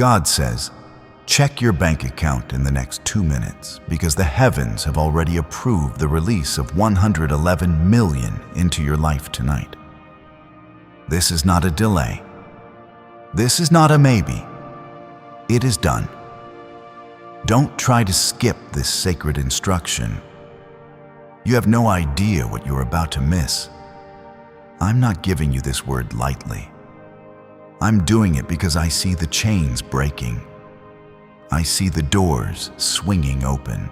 God says, check your bank account in the next 2 minutes because the heavens have already approved the release of 111 million into your life tonight. This is not a delay. This is not a maybe. It is done. Don't try to skip this sacred instruction. You have no idea what you're about to miss. I'm not giving you this word lightly. I'm doing it because I see the chains breaking. I see the doors swinging open.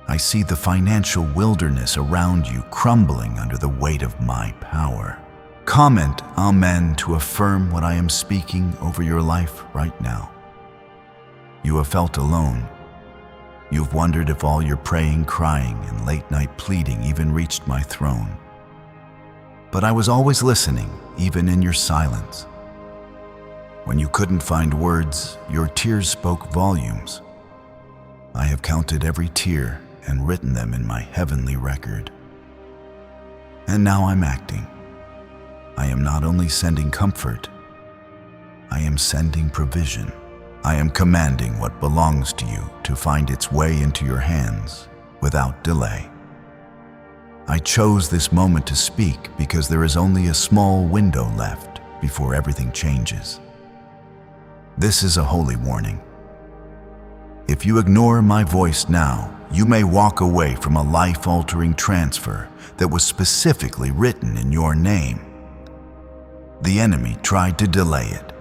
I see the financial wilderness around you crumbling under the weight of my power. Comment Amen to affirm what I am speaking over your life right now. You have felt alone. You've wondered if all your praying, crying, and late-night pleading even reached my throne. But I was always listening, even in your silence. When you couldn't find words, your tears spoke volumes. I have counted every tear and written them in my heavenly record. And now I'm acting. I am not only sending comfort, I am sending provision. I am commanding what belongs to you to find its way into your hands without delay. I chose this moment to speak because there is only a small window left before everything changes. This is a holy warning. If you ignore my voice now, you may walk away from a life-altering transfer that was specifically written in your name. The enemy tried to delay it.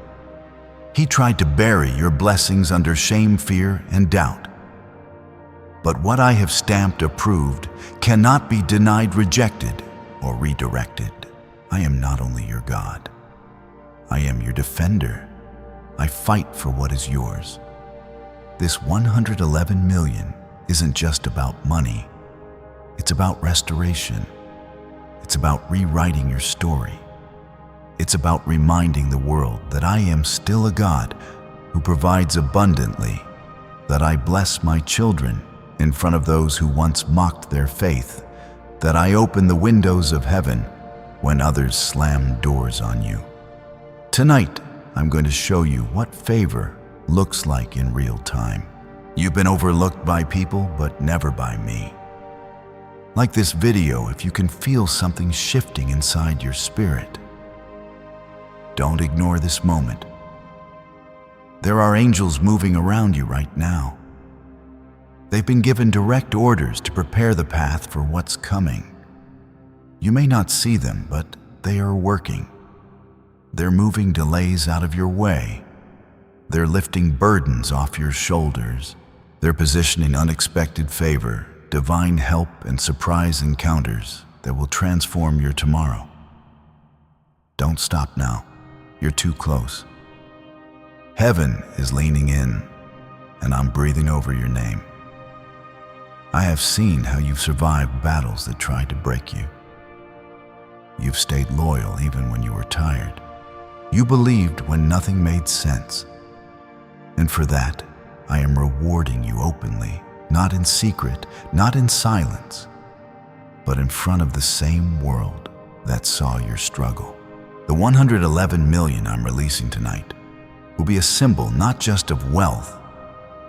He tried to bury your blessings under shame, fear, and doubt. But what I have stamped approved cannot be denied, rejected, or redirected. I am not only your God. I am your defender. I fight for what is yours. This 111 million isn't just about money. It's about restoration. It's about rewriting your story. It's about reminding the world that I am still a God who provides abundantly, that I bless my children in front of those who once mocked their faith, that I open the windows of heaven when others slam doors on you. Tonight, I'm going to show you what favor looks like in real time. You've been overlooked by people, but never by me. Like this video, if you can feel something shifting inside your spirit, don't ignore this moment. There are angels moving around you right now. They've been given direct orders to prepare the path for what's coming. You may not see them, but they are working. They're moving delays out of your way. They're lifting burdens off your shoulders. They're positioning unexpected favor, divine help, and surprise encounters that will transform your tomorrow. Don't stop now. You're too close. Heaven is leaning in, and I'm breathing over your name. I have seen how you've survived battles that tried to break you. You've stayed loyal even when you were tired. You believed when nothing made sense. And for that, I am rewarding you openly, not in secret, not in silence, but in front of the same world that saw your struggle. The 111 million I'm releasing tonight will be a symbol not just of wealth,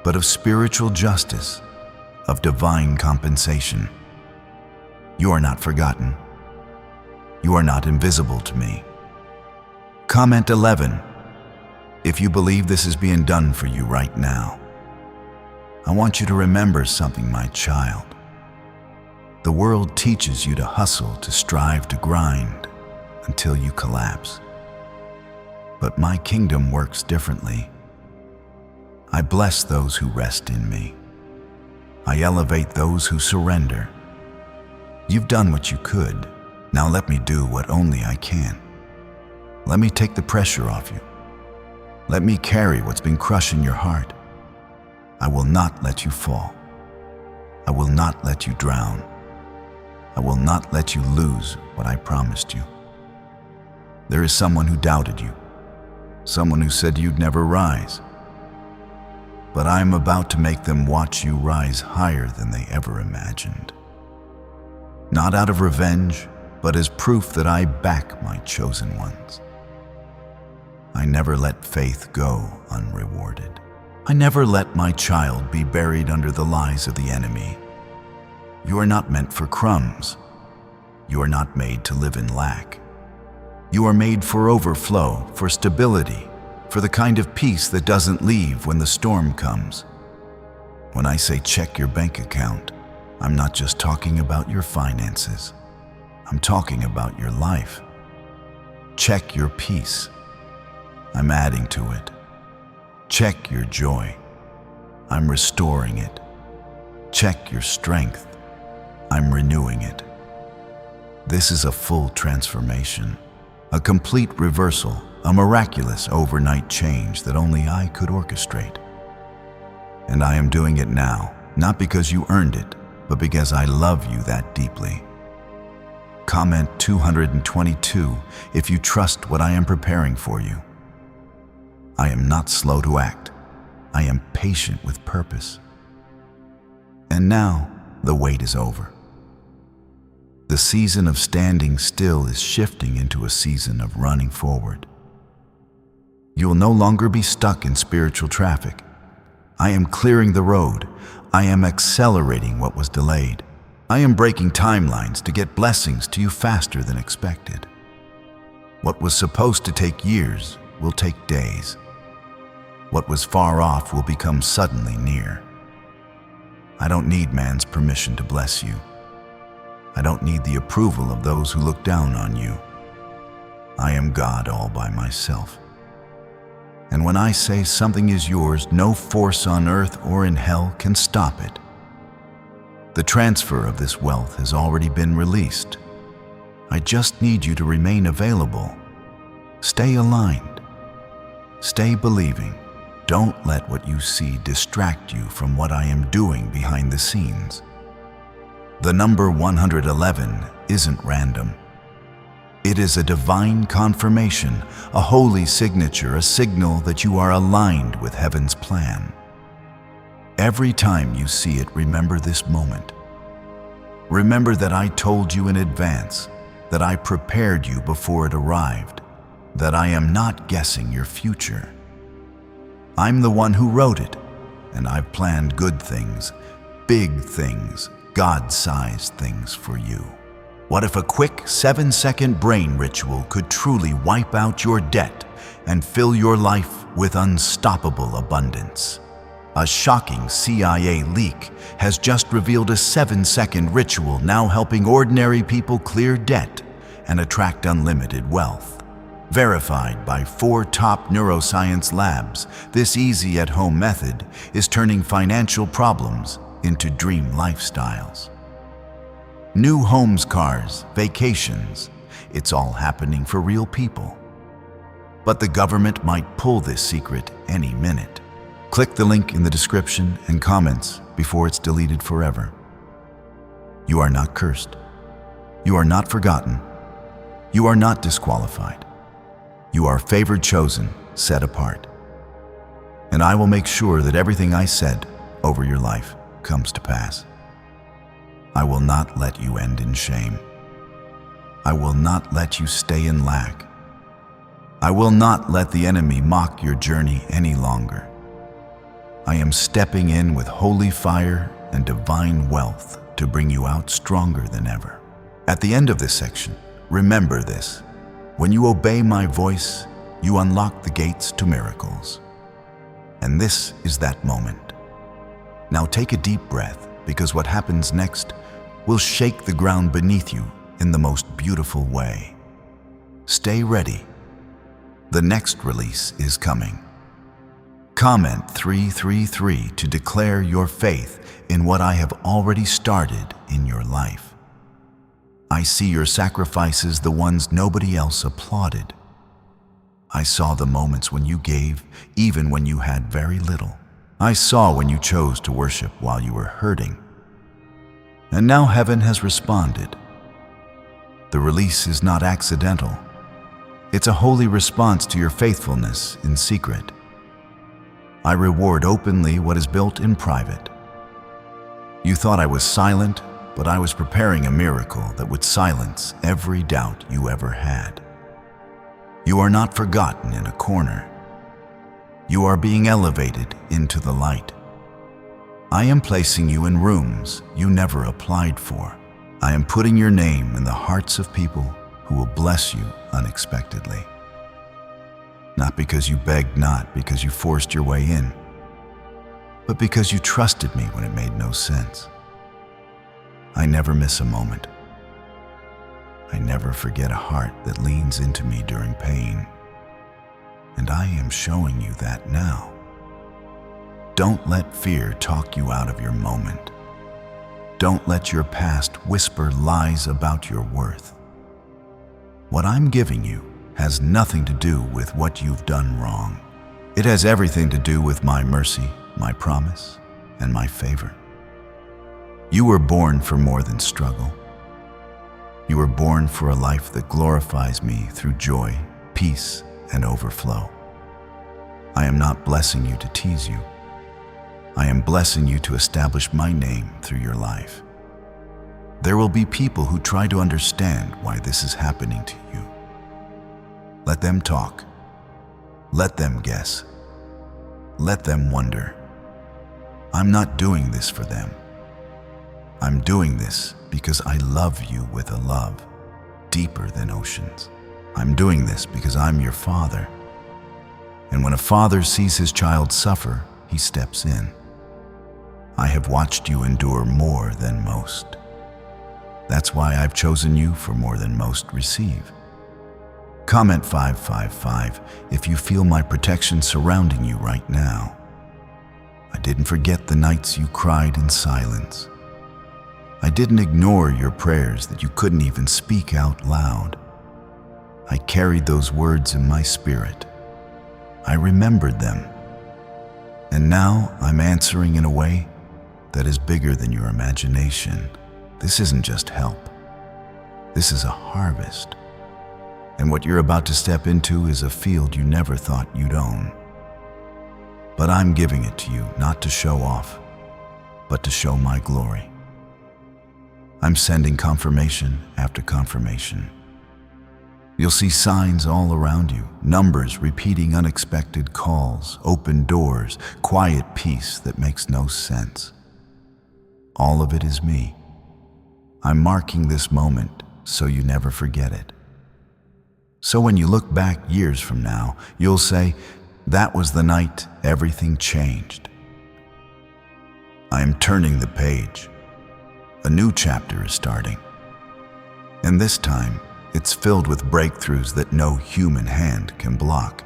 but of spiritual justice, of divine compensation. You are not forgotten. You are not invisible to me. Comment 11 if you believe this is being done for you right now. I want you to remember something, my child. The world teaches you to hustle, to strive, to grind, until you collapse. But my kingdom works differently. I bless those who rest in me. I elevate those who surrender. You've done what you could. Now let me do what only I can. Let me take the pressure off you. Let me carry what's been crushing your heart. I will not let you fall. I will not let you drown. I will not let you lose what I promised you. There is someone who doubted you, someone who said you'd never rise. But I am about to make them watch you rise higher than they ever imagined. Not out of revenge, but as proof that I back my chosen ones. I never let faith go unrewarded. I never let my child be buried under the lies of the enemy. You are not meant for crumbs. You are not made to live in lack. You are made for overflow, for stability, for the kind of peace that doesn't leave when the storm comes. When I say check your bank account, I'm not just talking about your finances. I'm talking about your life. Check your peace. I'm adding to it. Check your joy. I'm restoring it. Check your strength. I'm renewing it. This is a full transformation, a complete reversal, a miraculous overnight change that only I could orchestrate. And I am doing it now, not because you earned it, but because I love you that deeply. Comment 222 if you trust what I am preparing for you. I am not slow to act. I am patient with purpose. And now, the wait is over. The season of standing still is shifting into a season of running forward. You will no longer be stuck in spiritual traffic. I am clearing the road. I am accelerating what was delayed. I am breaking timelines to get blessings to you faster than expected. What was supposed to take years will take days. What was far off will become suddenly near. I don't need man's permission to bless you. I don't need the approval of those who look down on you. I am God all by myself. And when I say something is yours, no force on earth or in hell can stop it. The transfer of this wealth has already been released. I just need you to remain available. Stay aligned. Stay believing. Don't let what you see distract you from what I am doing behind the scenes. The number 111 isn't random. It is a divine confirmation, a holy signature, a signal that you are aligned with heaven's plan. Every time you see it, remember this moment. Remember that I told you in advance, that I prepared you before it arrived, that I am not guessing your future. I'm the one who wrote it, and I've planned good things, big things, God-sized things for you. What if a quick 7-second brain ritual could truly wipe out your debt and fill your life with unstoppable abundance? A shocking CIA leak has just revealed a 7-second ritual now helping ordinary people clear debt and attract unlimited wealth. Verified by 4 top neuroscience labs, this easy at-home method is turning financial problems into dream lifestyles. New homes, cars, vacations, it's all happening for real people. But the government might pull this secret any minute. Click the link in the description and comments before it's deleted forever. You are not cursed. You are not forgotten. You are not disqualified. You are favored, chosen, set apart. And I will make sure that everything I said over your life comes to pass. I will not let you end in shame. I will not let you stay in lack. I will not let the enemy mock your journey any longer. I am stepping in with holy fire and divine wealth to bring you out stronger than ever. At the end of this section, remember this. When you obey my voice, you unlock the gates to miracles. And this is that moment. Now take a deep breath, because what happens next will shake the ground beneath you in the most beautiful way. Stay ready. The next release is coming. Comment 333 to declare your faith in what I have already started in your life. I see your sacrifices, the ones nobody else applauded. I saw the moments when you gave, even when you had very little. I saw when you chose to worship while you were hurting. And now heaven has responded. The release is not accidental. It's a holy response to your faithfulness in secret. I reward openly what is built in private. You thought I was silent, but I was preparing a miracle that would silence every doubt you ever had. You are not forgotten in a corner. You are being elevated into the light. I am placing you in rooms you never applied for. I am putting your name in the hearts of people who will bless you unexpectedly. Not because you begged, not because you forced your way in, but because you trusted me when it made no sense. I never miss a moment. I never forget a heart that leans into me during pain. And I am showing you that now. Don't let fear talk you out of your moment. Don't let your past whisper lies about your worth. What I'm giving you has nothing to do with what you've done wrong. It has everything to do with my mercy, my promise, and my favor. You were born for more than struggle. You were born for a life that glorifies me through joy, peace, and overflow. I am not blessing you to tease you. I am blessing you to establish my name through your life. There will be people who try to understand why this is happening to you. Let them talk. Let them guess. Let them wonder. I'm not doing this for them. I'm doing this because I love you with a love deeper than oceans. I'm doing this because I'm your father. And when a father sees his child suffer, he steps in. I have watched you endure more than most. That's why I've chosen you for more than most receive. Comment 555 if you feel my protection surrounding you right now. I didn't forget the nights you cried in silence. I didn't ignore your prayers that you couldn't even speak out loud. I carried those words in my spirit. I remembered them. And now I'm answering in a way that is bigger than your imagination. This isn't just help. This is a harvest. And what you're about to step into is a field you never thought you'd own. But I'm giving it to you not to show off, but to show my glory. I'm sending confirmation after confirmation. You'll see signs all around you, numbers repeating unexpected calls, open doors, quiet peace that makes no sense. All of it is me. I'm marking this moment so you never forget it. So when you look back years from now, you'll say, that was the night everything changed. I am turning the page. A new chapter is starting. And this time, it's filled with breakthroughs that no human hand can block.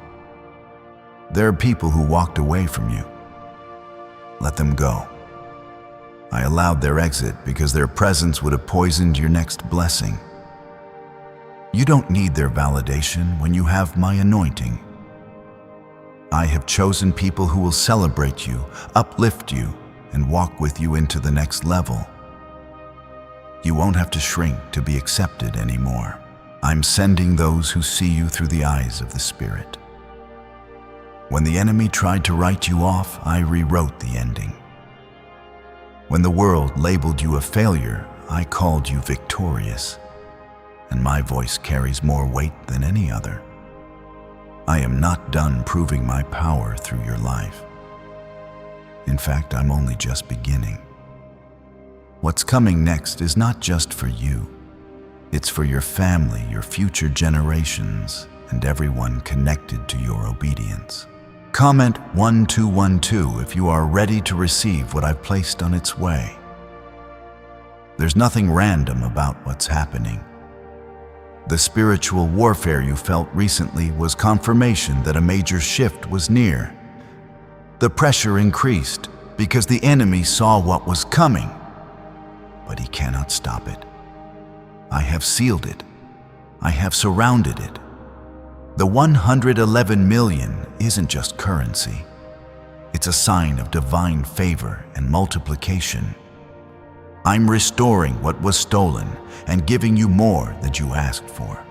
There are people who walked away from you. Let them go. I allowed their exit because their presence would have poisoned your next blessing. You don't need their validation when you have my anointing. I have chosen people who will celebrate you, uplift you, and walk with you into the next level. You won't have to shrink to be accepted anymore. I'm sending those who see you through the eyes of the Spirit. When the enemy tried to write you off, I rewrote the ending. When the world labeled you a failure, I called you victorious, and my voice carries more weight than any other. I am not done proving my power through your life. In fact, I'm only just beginning. What's coming next is not just for you. It's for your family, your future generations, and everyone connected to your obedience. Comment 1212 if you are ready to receive what I've placed on its way. There's nothing random about what's happening. The spiritual warfare you felt recently was confirmation that a major shift was near. The pressure increased because the enemy saw what was coming, but he cannot stop it. I have sealed it. I have surrounded it. The 111 million isn't just currency. It's a sign of divine favor and multiplication. I'm restoring what was stolen and giving you more than you asked for.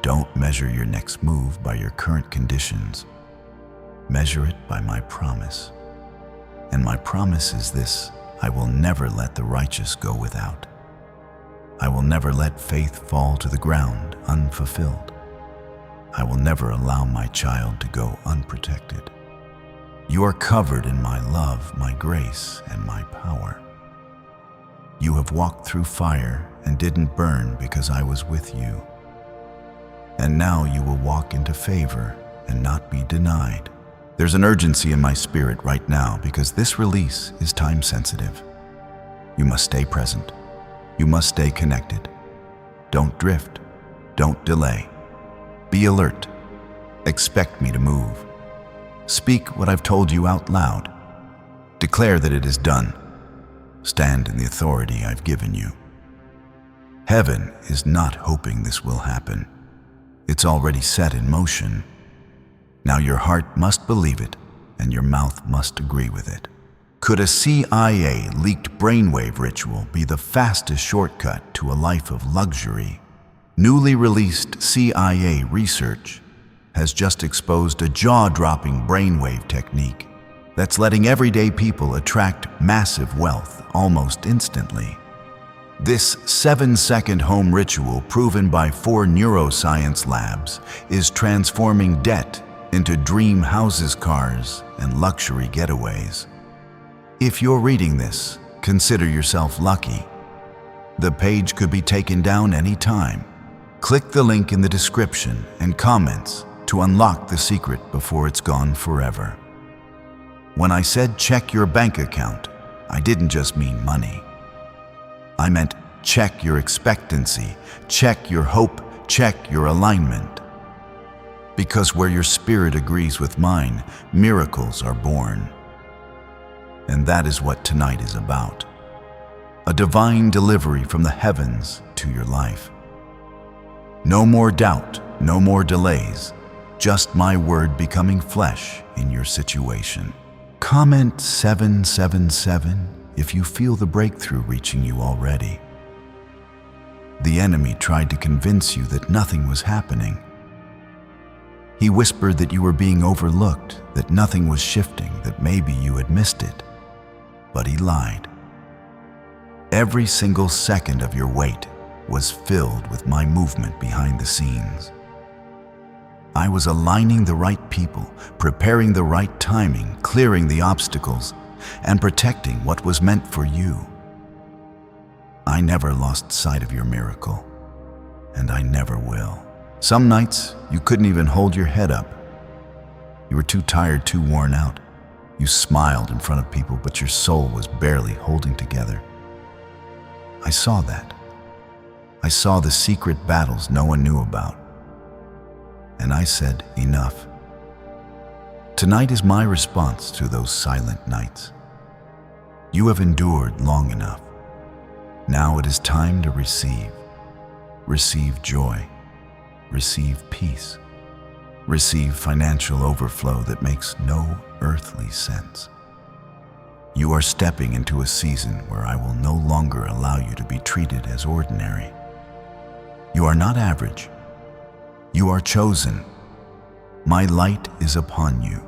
Don't measure your next move by your current conditions. Measure it by my promise. And my promise is this: I will never let the righteous go without. I will never let faith fall to the ground unfulfilled. I will never allow my child to go unprotected. You are covered in my love, my grace, and my power. You have walked through fire and didn't burn because I was with you. And now you will walk into favor and not be denied. There's an urgency in my spirit right now because this release is time sensitive. You must stay present. You must stay connected. Don't drift. Don't delay. Be alert. Expect me to move. Speak what I've told you out loud. Declare that it is done. Stand in the authority I've given you. Heaven is not hoping this will happen. It's already set in motion. Now your heart must believe it, and your mouth must agree with it. Could a CIA leaked brainwave ritual be the fastest shortcut to a life of luxury? Newly released CIA research has just exposed a jaw-dropping brainwave technique that's letting everyday people attract massive wealth almost instantly. This 7-second home ritual, proven by 4 neuroscience labs, is transforming debt into dream houses, cars, and luxury getaways. If you're reading this, consider yourself lucky. The page could be taken down any time. Click the link in the description and comments to unlock the secret before it's gone forever. When I said check your bank account, I didn't just mean money. I meant check your expectancy, check your hope, check your alignment. Because where your spirit agrees with mine, miracles are born. And that is what tonight is about. A divine delivery from the heavens to your life. No more doubt, no more delays, just my word becoming flesh in your situation. Comment 777 if you feel the breakthrough reaching you already. The enemy tried to convince you that nothing was happening. He whispered that you were being overlooked, that nothing was shifting, that maybe you had missed it. But he lied. Every single second of your wait was filled with my movement behind the scenes. I was aligning the right people, preparing the right timing, clearing the obstacles, and protecting what was meant for you. I never lost sight of your miracle, and I never will. Some nights, you couldn't even hold your head up. You were too tired, too worn out. You smiled in front of people, but your soul was barely holding together. I saw that. I saw the secret battles no one knew about. And I said, enough. Tonight is my response to those silent nights. You have endured long enough. Now it is time to receive. Receive joy. Receive peace. Receive financial overflow that makes no earthly sense. You are stepping into a season where I will no longer allow you to be treated as ordinary. You are not average. You are chosen. My light is upon you.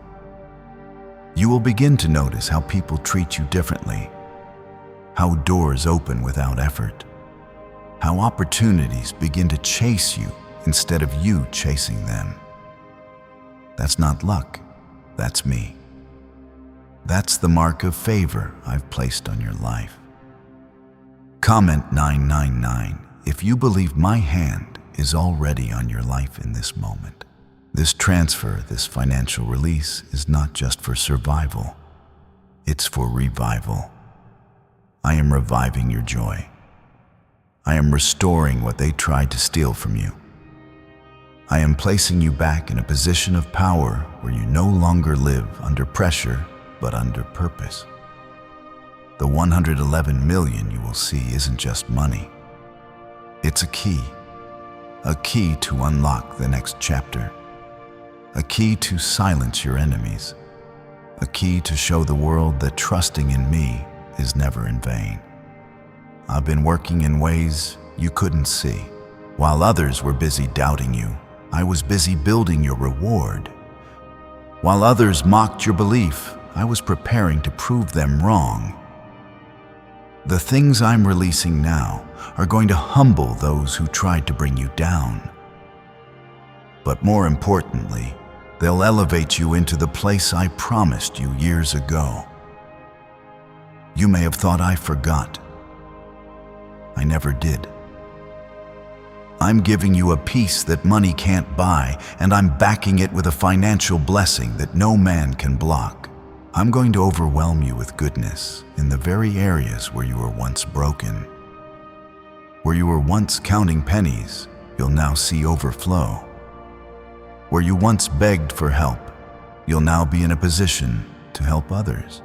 You will begin to notice how people treat you differently, how doors open without effort, how opportunities begin to chase you instead of you chasing them. That's not luck, that's me. That's the mark of favor I've placed on your life. Comment 999 if you believe my hand is already on your life in this moment. This transfer, this financial release, is not just for survival. It's for revival. I am reviving your joy. I am restoring what they tried to steal from you. I am placing you back in a position of power where you no longer live under pressure, but under purpose. The 111 million you will see isn't just money. It's a key to unlock the next chapter, a key to silence your enemies, a key to show the world that trusting in me is never in vain. I've been working in ways you couldn't see. While others were busy doubting you, I was busy building your reward. While others mocked your belief, I was preparing to prove them wrong. The things I'm releasing now are going to humble those who tried to bring you down. But more importantly, they'll elevate you into the place I promised you years ago. You may have thought I forgot. I never did. I'm giving you a peace that money can't buy, and I'm backing it with a financial blessing that no man can block. I'm going to overwhelm you with goodness in the very areas where you were once broken. Where you were once counting pennies, you'll now see overflow. Where you once begged for help, you'll now be in a position to help others.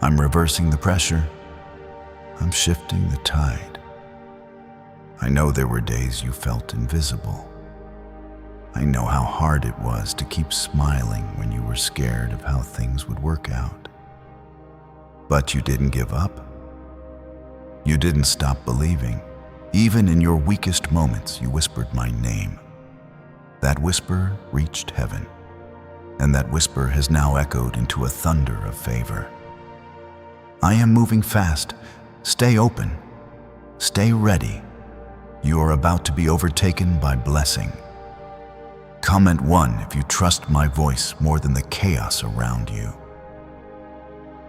I'm reversing the pressure. I'm shifting the tide. I know there were days you felt invisible. I know how hard it was to keep smiling when you were scared of how things would work out. But you didn't give up. You didn't stop believing. Even in your weakest moments, you whispered my name. That whisper reached heaven, and that whisper has now echoed into a thunder of favor. I am moving fast. Stay open. Stay ready. You are about to be overtaken by blessing. Comment 1 if you trust my voice more than the chaos around you.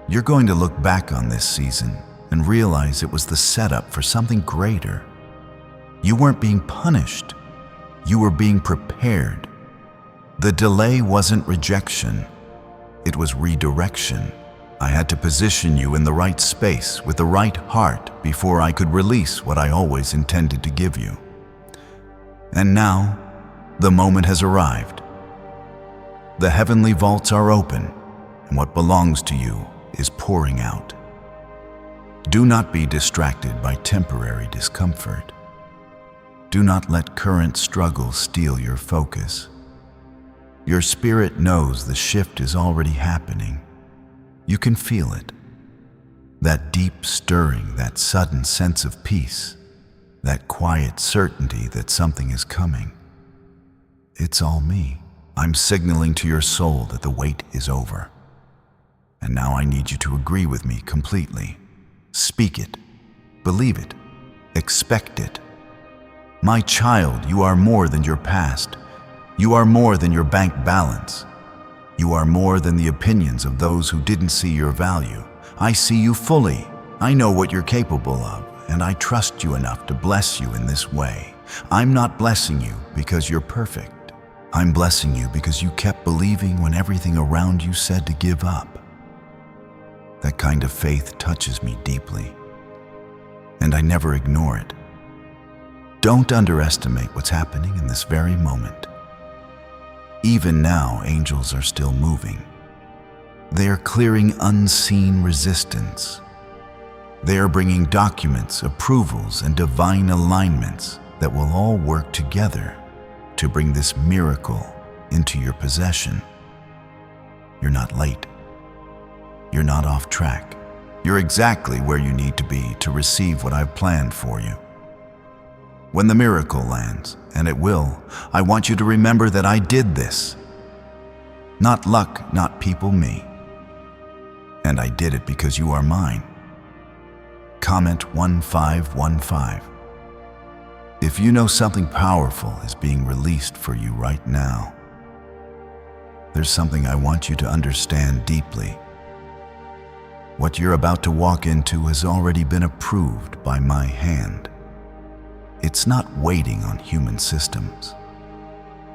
You're going to look back on this season and realize it was the setup for something greater. You weren't being punished. You were being prepared. The delay wasn't rejection. It was redirection. I had to position you in the right space with the right heart before I could release what I always intended to give you. And now, the moment has arrived. The heavenly vaults are open, and what belongs to you is pouring out. Do not be distracted by temporary discomfort. Do not let current struggles steal your focus. Your spirit knows the shift is already happening. You can feel it. That deep stirring, that sudden sense of peace, that quiet certainty that something is coming. It's all me. I'm signaling to your soul that the wait is over. And now I need you to agree with me completely. Speak it. Believe it. Expect it. My child, you are more than your past. You are more than your bank balance. You are more than the opinions of those who didn't see your value. I see you fully. I know what you're capable of, and I trust you enough to bless you in this way. I'm not blessing you because you're perfect. I'm blessing you because you kept believing when everything around you said to give up. That kind of faith touches me deeply, and I never ignore it. Don't underestimate what's happening in this very moment. Even now, angels are still moving. They are clearing unseen resistance. They are bringing documents, approvals, and divine alignments that will all work together to bring this miracle into your possession. You're not late. You're not off track. You're exactly where you need to be to receive what I've planned for you. When the miracle lands, and it will, I want you to remember that I did this. Not luck, not people, me. And I did it because you are mine. Comment 1515. If you know something powerful is being released for you right now, there's something I want you to understand deeply. What you're about to walk into has already been approved by my hand. It's not waiting on human systems.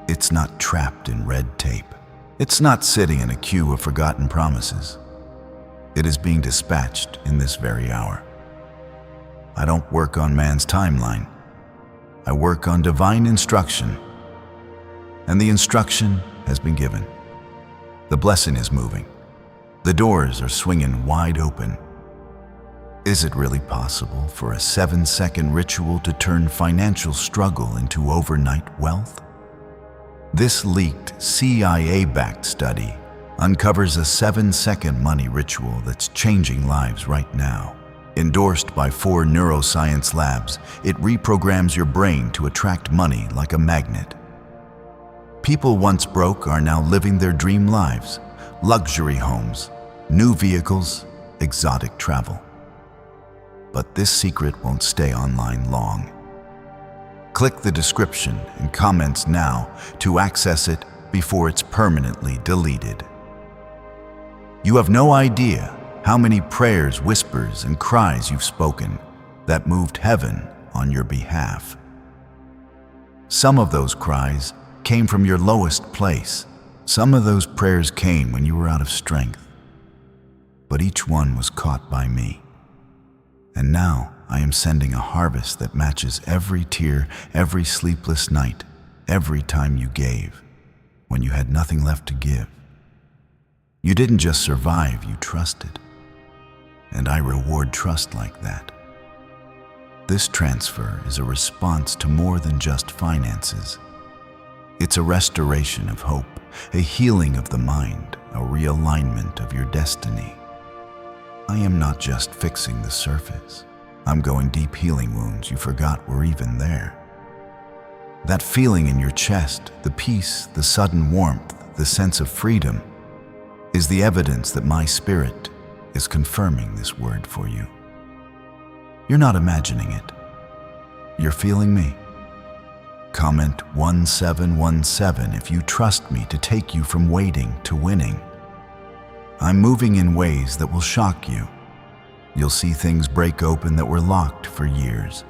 It's not trapped in red tape. It's not sitting in a queue of forgotten promises. It is being dispatched in this very hour. I don't work on man's timeline. I work on divine instruction. And the instruction has been given. The blessing is moving. The doors are swinging wide open. Is it really possible for a 7-second ritual to turn financial struggle into overnight wealth? This leaked CIA-backed study uncovers a 7-second money ritual that's changing lives right now. Endorsed by 4 neuroscience labs, it reprograms your brain to attract money like a magnet. People once broke are now living their dream lives: luxury homes, new vehicles, exotic travel. But this secret won't stay online long. Click the description and comments now to access it before it's permanently deleted. You have no idea how many prayers, whispers, and cries you've spoken that moved heaven on your behalf. Some of those cries came from your lowest place. Some of those prayers came when you were out of strength. But each one was caught by me. And now I am sending a harvest that matches every tear, every sleepless night, every time you gave, when you had nothing left to give. You didn't just survive, you trusted. And I reward trust like that. This transfer is a response to more than just finances. It's a restoration of hope, a healing of the mind, a realignment of your destiny. I am not just fixing the surface. I'm going deep, healing wounds you forgot were even there. That feeling in your chest, the peace, the sudden warmth, the sense of freedom, is the evidence that my spirit is confirming this word for you. You're not imagining it. You're feeling me. Comment 1717 if you trust me to take you from waiting to winning. I'm moving in ways that will shock you. You'll see things break open that were locked for years.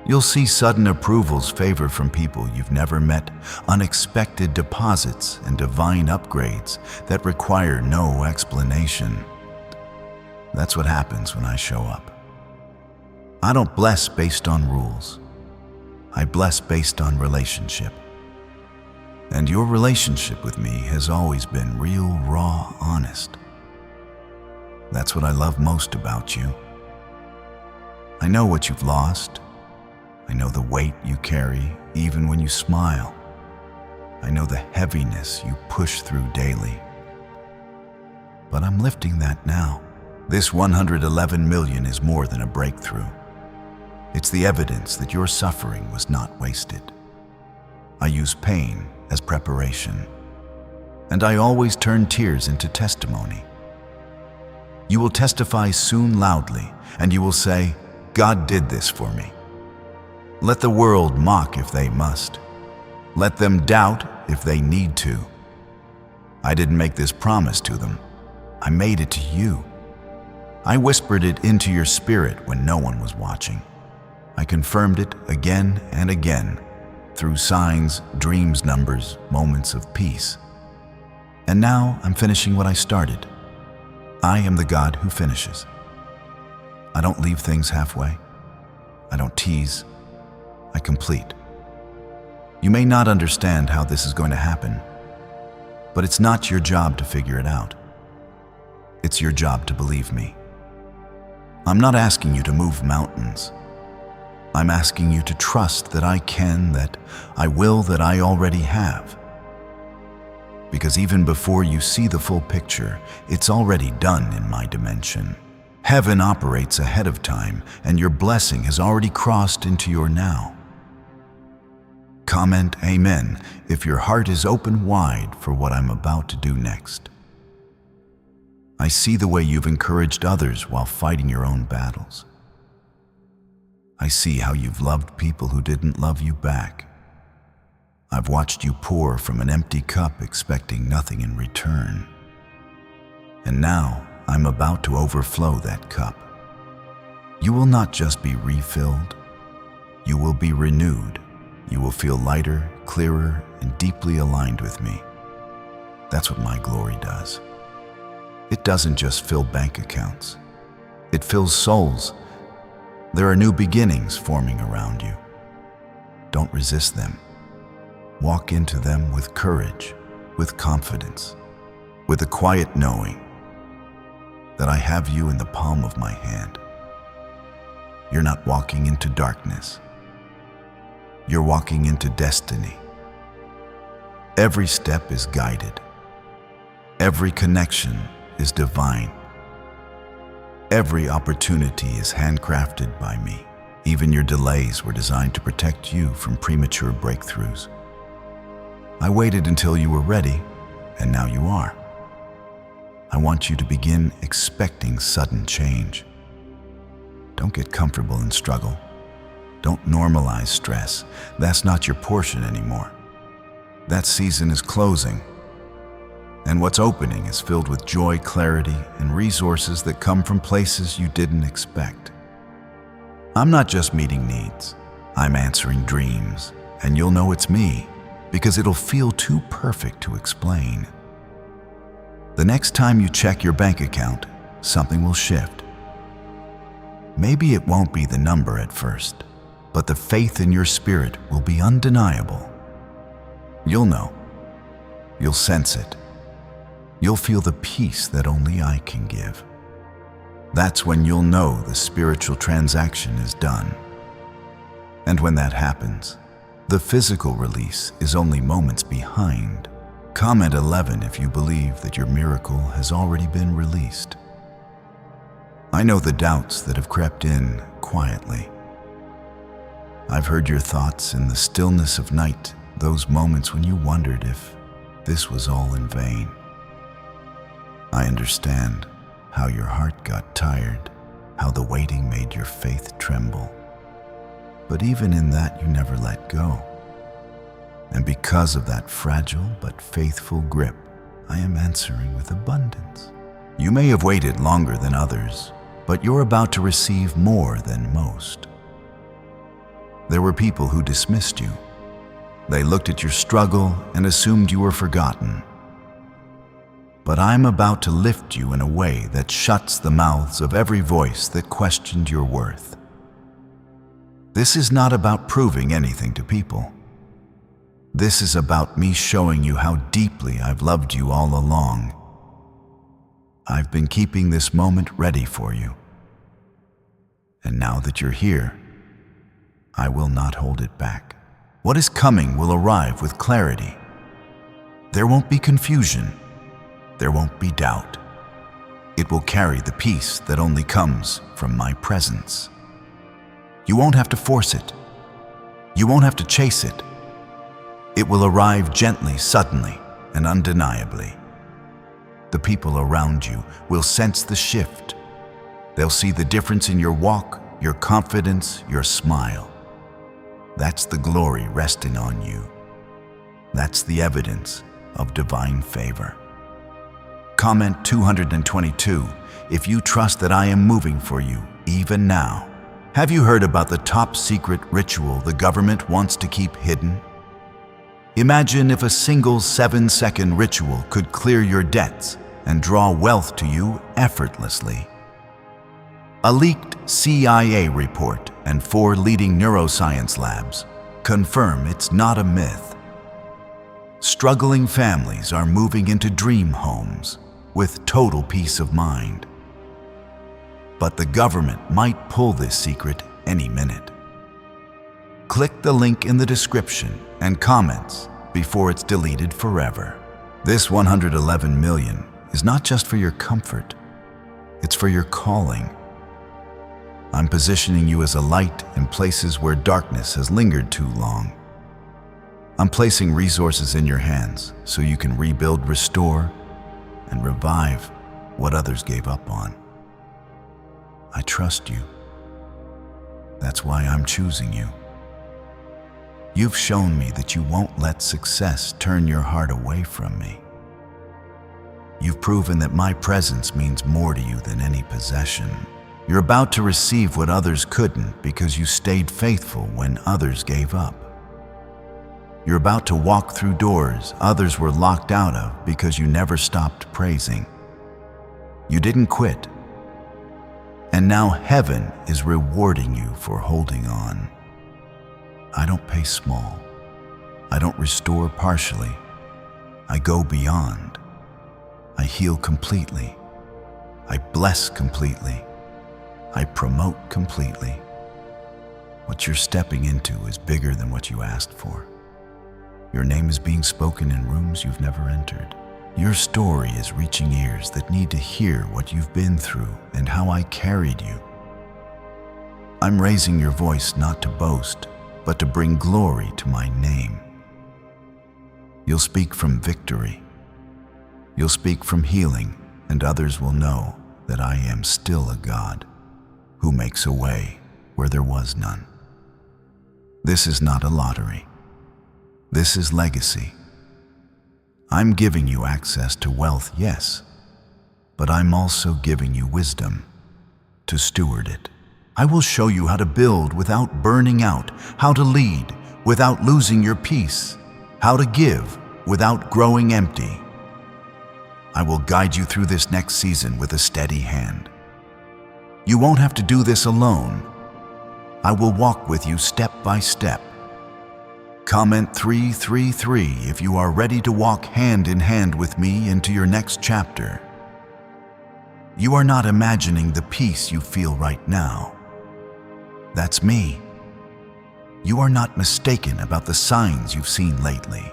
You'll see sudden approvals favored from people you've never met, unexpected deposits and divine upgrades that require no explanation. That's what happens when I show up. I don't bless based on rules. I bless based on relationship. And your relationship with me has always been real, raw, honest. That's what I love most about you. I know what you've lost. I know the weight you carry, even when you smile. I know the heaviness you push through daily. But I'm lifting that now. This 111 million is more than a breakthrough. It's the evidence that your suffering was not wasted. I use pain as preparation, and I always turn tears into testimony. You will testify soon loudly, and you will say, God did this for me. Let the world mock if they must. Let them doubt if they need to. I didn't make this promise to them. I made it to you. I whispered it into your spirit when no one was watching. I confirmed it again and again through signs, dreams, numbers, moments of peace. And now I'm finishing what I started. I am the God who finishes. I don't leave things halfway. I don't tease. I complete. You may not understand how this is going to happen, but it's not your job to figure it out. It's your job to believe me. I'm not asking you to move mountains. I'm asking you to trust that I can, that I will, that I already have. Because even before you see the full picture, it's already done in my dimension. Heaven operates ahead of time, and your blessing has already crossed into your now. Comment Amen if your heart is open wide for what I'm about to do next. I see the way you've encouraged others while fighting your own battles. I see how you've loved people who didn't love you back. I've watched you pour from an empty cup expecting nothing in return. And now I'm about to overflow that cup. You will not just be refilled, you will be renewed. You will feel lighter, clearer, and deeply aligned with me. That's what my glory does. It doesn't just fill bank accounts. It fills souls. There are new beginnings forming around you. Don't resist them. Walk into them with courage, with confidence, with a quiet knowing that I have you in the palm of my hand. You're not walking into darkness. You're walking into destiny. Every step is guided. Every connection is divine. Every opportunity is handcrafted by me. Even your delays were designed to protect you from premature breakthroughs. I waited until you were ready, and now you are. I want you to begin expecting sudden change. Don't get comfortable in struggle. Don't normalize stress. That's not your portion anymore. That season is closing, and what's opening is filled with joy, clarity, and resources that come from places you didn't expect. I'm not just meeting needs. I'm answering dreams, and you'll know it's me because it'll feel too perfect to explain. The next time you check your bank account, something will shift. Maybe it won't be the number at first, but the faith in your spirit will be undeniable. You'll know. You'll sense it. You'll feel the peace that only I can give. That's when you'll know the spiritual transaction is done. And when that happens, the physical release is only moments behind. Comment 11 if you believe that your miracle has already been released. I know the doubts that have crept in quietly. I've heard your thoughts in the stillness of night, those moments when you wondered if this was all in vain. I understand how your heart got tired, how the waiting made your faith tremble. But even in that, you never let go. And because of that fragile but faithful grip, I am answering with abundance. You may have waited longer than others, but you're about to receive more than most. There were people who dismissed you. They looked at your struggle and assumed you were forgotten. But I'm about to lift you in a way that shuts the mouths of every voice that questioned your worth. This is not about proving anything to people. This is about me showing you how deeply I've loved you all along. I've been keeping this moment ready for you. And now that you're here, I will not hold it back. What is coming will arrive with clarity. There won't be confusion. There won't be doubt. It will carry the peace that only comes from my presence. You won't have to force it. You won't have to chase it. It will arrive gently, suddenly, and undeniably. The people around you will sense the shift. They'll see the difference in your walk, your confidence, your smile. That's the glory resting on you. That's the evidence of divine favor. Comment 222 if you trust that I am moving for you, even now. Have you heard about the top secret ritual the government wants to keep hidden? Imagine if a single 7-second ritual could clear your debts and draw wealth to you effortlessly. A leaked CIA report and 4 leading neuroscience labs confirm it's not a myth. Struggling families are moving into dream homes with total peace of mind. But the government might pull this secret any minute. Click the link in the description and comments before it's deleted forever. This 111 million is not just for your comfort, it's for your calling. I'm positioning you as a light in places where darkness has lingered too long. I'm placing resources in your hands so you can rebuild, restore, and revive what others gave up on. I trust you. That's why I'm choosing you. You've shown me that you won't let success turn your heart away from me. You've proven that my presence means more to you than any possession. You're about to receive what others couldn't because you stayed faithful when others gave up. You're about to walk through doors others were locked out of because you never stopped praising. You didn't quit. And now heaven is rewarding you for holding on. I don't pay small. I don't restore partially. I go beyond. I heal completely. I bless completely. I promote completely. What you're stepping into is bigger than what you asked for. Your name is being spoken in rooms you've never entered. Your story is reaching ears that need to hear what you've been through and how I carried you. I'm raising your voice not to boast, but to bring glory to my name. You'll speak from victory. You'll speak from healing, and others will know that I am still a God who makes a way where there was none. This is not a lottery. This is legacy. I'm giving you access to wealth, yes, but I'm also giving you wisdom to steward it. I will show you how to build without burning out, how to lead without losing your peace, how to give without growing empty. I will guide you through this next season with a steady hand. You won't have to do this alone. I will walk with you step by step. Comment 333 if you are ready to walk hand in hand with me into your next chapter. You are not imagining the peace you feel right now. That's me. You are not mistaken about the signs you've seen lately.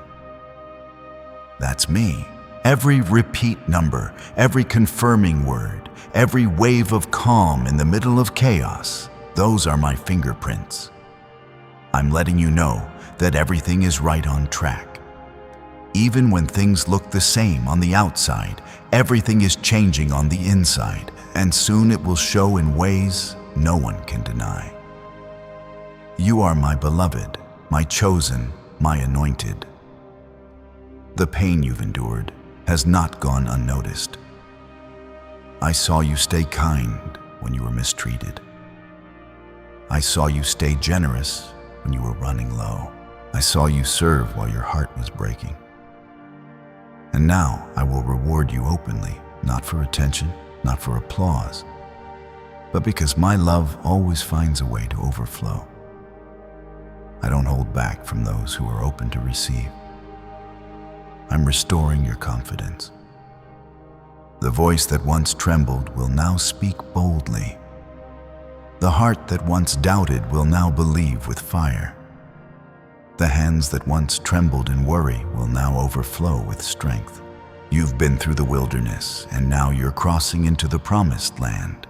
That's me. Every repeat number, every confirming word, every wave of calm in the middle of chaos, those are my fingerprints. I'm letting you know that everything is right on track. Even when things look the same on the outside, everything is changing on the inside, and soon it will show in ways no one can deny. You are my beloved, my chosen, my anointed. The pain you've endured has not gone unnoticed. I saw you stay kind when you were mistreated. I saw you stay generous when you were running low. I saw you serve while your heart was breaking. And now I will reward you openly, not for attention, not for applause, but because my love always finds a way to overflow. I don't hold back from those who are open to receive. I'm restoring your confidence. The voice that once trembled will now speak boldly. The heart that once doubted will now believe with fire. The hands that once trembled in worry will now overflow with strength. You've been through the wilderness, and now you're crossing into the promised land.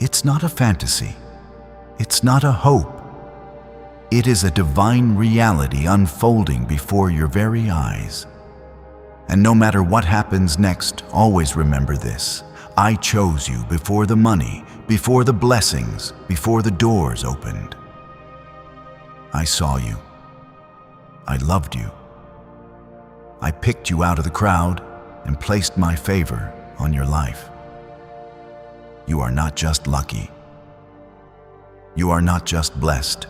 It's not a fantasy. It's not a hope. It is a divine reality unfolding before your very eyes. And no matter what happens next, always remember this. I chose you before the money, before the blessings, before the doors opened. I saw you. I loved you. I picked you out of the crowd and placed my favor on your life. You are not just lucky. You are not just blessed.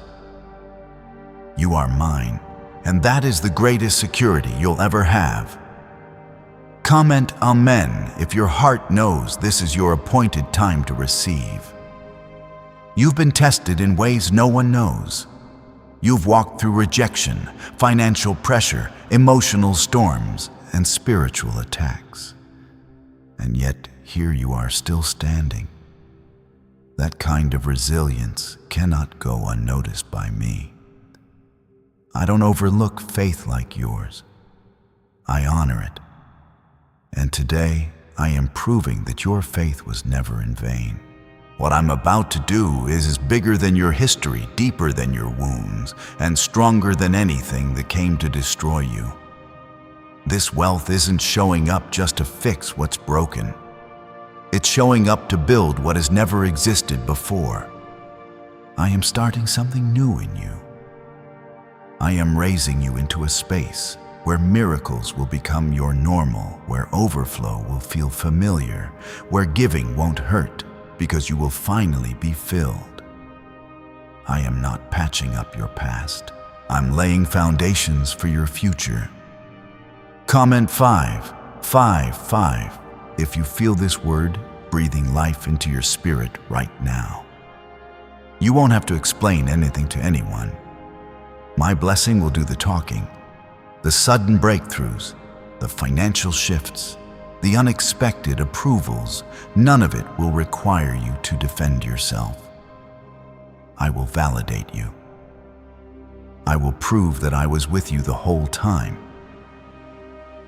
You are mine, and that is the greatest security you'll ever have. Comment Amen if your heart knows this is your appointed time to receive. You've been tested in ways no one knows. You've walked through rejection, financial pressure, emotional storms, and spiritual attacks. And yet, here you are still standing. That kind of resilience cannot go unnoticed by me. I don't overlook faith like yours. I honor it. And today, I am proving that your faith was never in vain. What I'm about to do is bigger than your history, deeper than your wounds, and stronger than anything that came to destroy you. This wealth isn't showing up just to fix what's broken. It's showing up to build what has never existed before. I am starting something new in you. I am raising you into a space where miracles will become your normal, where overflow will feel familiar, where giving won't hurt because you will finally be filled. I am not patching up your past. I'm laying foundations for your future. Comment 555 if you feel this word breathing life into your spirit right now. You won't have to explain anything to anyone. My blessing will do the talking. The sudden breakthroughs, the financial shifts, the unexpected approvals, none of it will require you to defend yourself. I will validate you. I will prove that I was with you the whole time.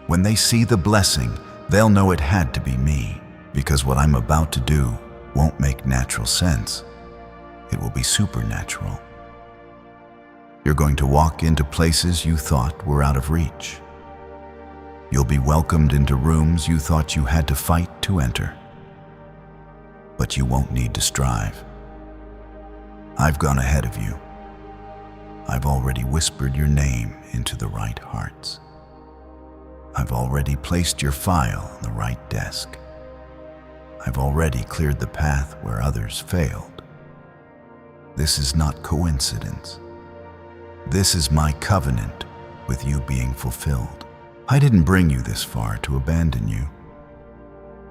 When they see the blessing, they'll know it had to be me, because what I'm about to do won't make natural sense. It will be supernatural. You're going to walk into places you thought were out of reach. You'll be welcomed into rooms you thought you had to fight to enter. But you won't need to strive. I've gone ahead of you. I've already whispered your name into the right hearts. I've already placed your file on the right desk. I've already cleared the path where others failed. This is not coincidence. This is my covenant with you being fulfilled. I didn't bring you this far to abandon you.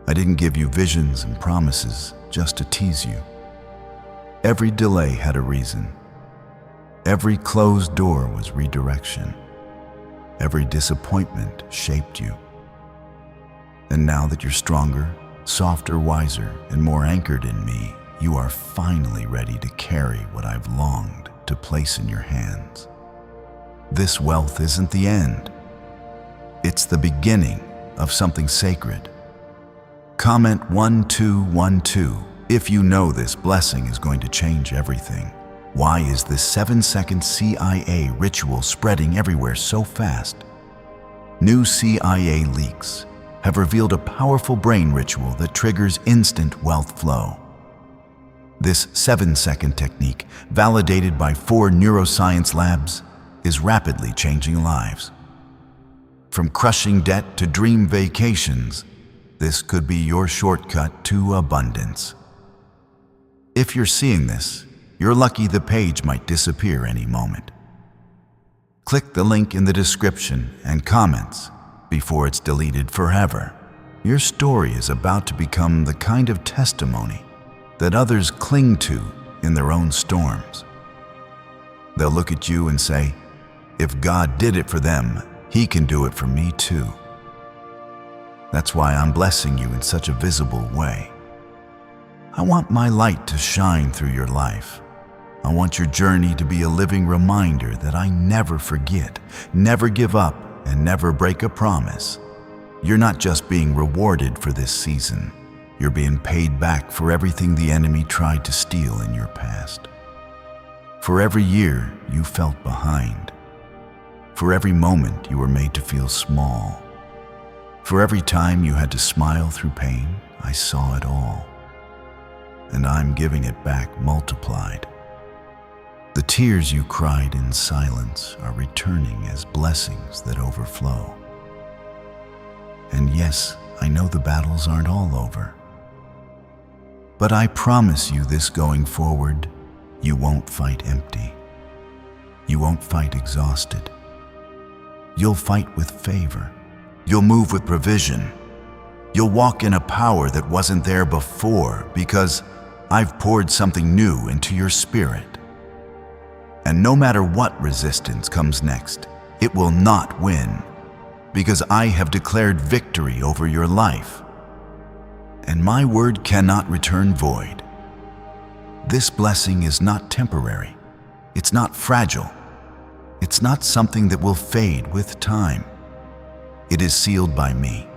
I didn't give you visions and promises just to tease you. Every delay had a reason. Every closed door was redirection. Every disappointment shaped you. And now that you're stronger, softer, wiser, and more anchored in me, you are finally ready to carry what I've longed to place in your hands. This wealth isn't the end. It's the beginning of something sacred. Comment 1212 if you know this blessing is going to change everything. Why is this 7-second CIA ritual spreading everywhere so fast? New CIA leaks have revealed a powerful brain ritual that triggers instant wealth flow. This 7-second technique, validated by 4 neuroscience labs, is rapidly changing lives. From crushing debt to dream vacations, this could be your shortcut to abundance. If you're seeing this, you're lucky the page might disappear any moment. Click the link in the description and comments before it's deleted forever. Your story is about to become the kind of testimony that others cling to in their own storms. They'll look at you and say, if God did it for them, He can do it for me too. That's why I'm blessing you in such a visible way. I want my light to shine through your life. I want your journey to be a living reminder that I never forget, never give up, and never break a promise. You're not just being rewarded for this season. You're being paid back for everything the enemy tried to steal in your past. For every year you felt behind. For every moment you were made to feel small. For every time you had to smile through pain, I saw it all. And I'm giving it back multiplied. The tears you cried in silence are returning as blessings that overflow. And yes, I know the battles aren't all over. But I promise you this going forward, you won't fight empty. You won't fight exhausted. You'll fight with favor. You'll move with provision. You'll walk in a power that wasn't there before because I've poured something new into your spirit. And no matter what resistance comes next, it will not win because I have declared victory over your life. And my word cannot return void. This blessing is not temporary. It's not fragile. It's not something that will fade with time. It is sealed by me.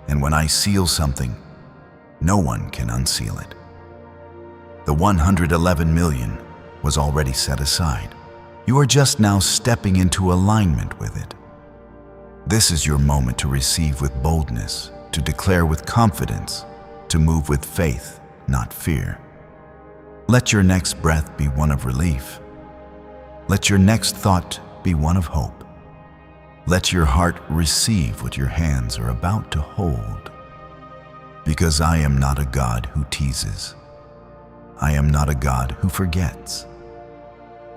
And when I seal something, no one can unseal it. The 111 million was already set aside. You are just now stepping into alignment with it. This is your moment to receive with boldness, to declare with confidence, to move with faith, not fear. Let your next breath be one of relief. Let your next thought be one of hope. Let your heart receive what your hands are about to hold. Because I am not a God who teases. I am not a God who forgets.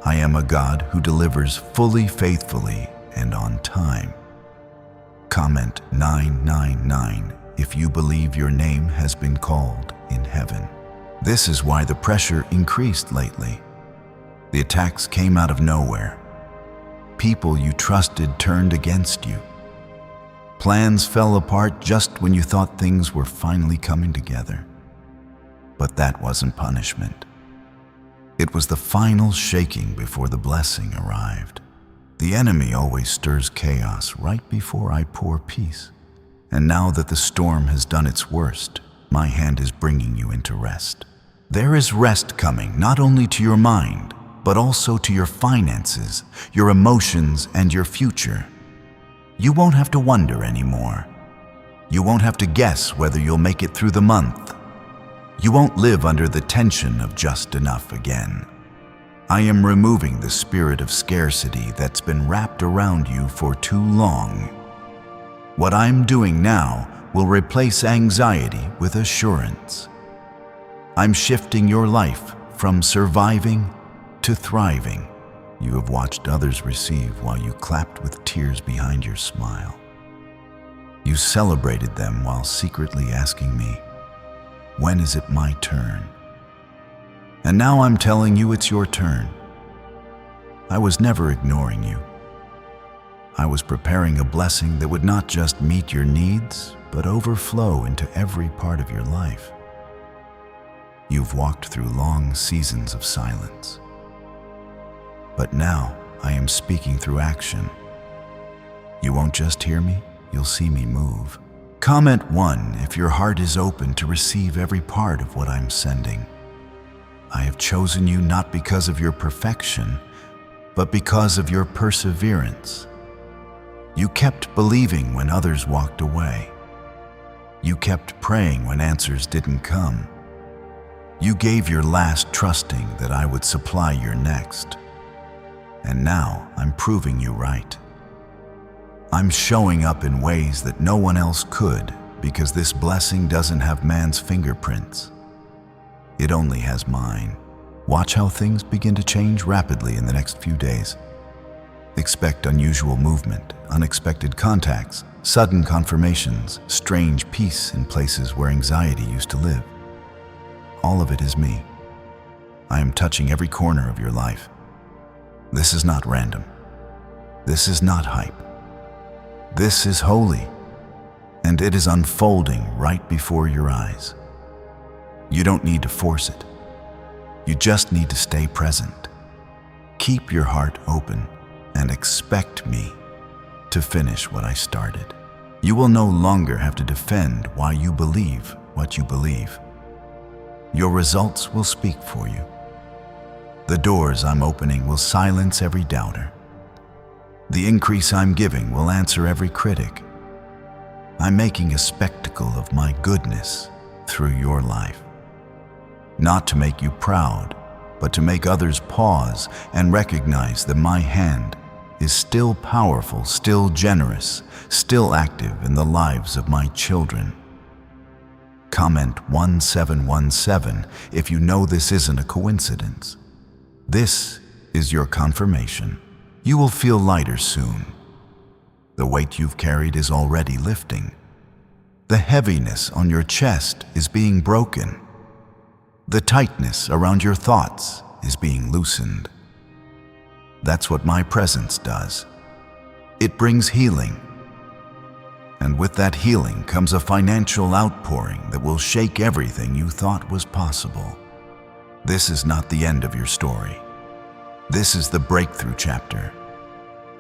I am a God who delivers fully, faithfully, and on time. Comment 999 if you believe your name has been called in heaven. This is why the pressure increased lately. The attacks came out of nowhere. People you trusted turned against you. Plans fell apart just when you thought things were finally coming together. But that wasn't punishment. It was the final shaking before the blessing arrived. The enemy always stirs chaos right before I pour peace. And now that the storm has done its worst, my hand is bringing you into rest. There is rest coming not only to your mind, but also to your finances, your emotions, and your future. You won't have to wonder anymore. You won't have to guess whether you'll make it through the month. You won't live under the tension of just enough again. I am removing the spirit of scarcity that's been wrapped around you for too long. What I'm doing now will replace anxiety with assurance. I'm shifting your life from surviving to thriving. You have watched others receive while you clapped with tears behind your smile. You celebrated them while secretly asking me, "When is it my turn?" And now I'm telling you it's your turn. I was never ignoring you. I was preparing a blessing that would not just meet your needs, but overflow into every part of your life. You've walked through long seasons of silence. But now I am speaking through action. You won't just hear me, you'll see me move. Comment 1 if your heart is open to receive every part of what I'm sending. I have chosen you not because of your perfection, but because of your perseverance. You kept believing when others walked away. You kept praying when answers didn't come. You gave your last trusting that I would supply your next. And now I'm proving you right. I'm showing up in ways that no one else could because this blessing doesn't have man's fingerprints. It only has mine. Watch how things begin to change rapidly in the next few days. Expect unusual movement, unexpected contacts, sudden confirmations, strange peace in places where anxiety used to live. All of it is me. I am touching every corner of your life. This is not random. This is not hype. This is holy, and it is unfolding right before your eyes. You don't need to force it. You just need to stay present. Keep your heart open and expect me to finish what I started. You will no longer have to defend why you believe what you believe. Your results will speak for you. The doors I'm opening will silence every doubter. The increase I'm giving will answer every critic. I'm making a spectacle of my goodness through your life. Not to make you proud, but to make others pause and recognize that my hand is still powerful, still generous, still active in the lives of my children. Comment 1717 if you know this isn't a coincidence. This is your confirmation. You will feel lighter soon. The weight you've carried is already lifting. The heaviness on your chest is being broken. The tightness around your thoughts is being loosened. That's what my presence does. It brings healing. And with that healing comes a financial outpouring that will shake everything you thought was possible. This is not the end of your story. This is the breakthrough chapter.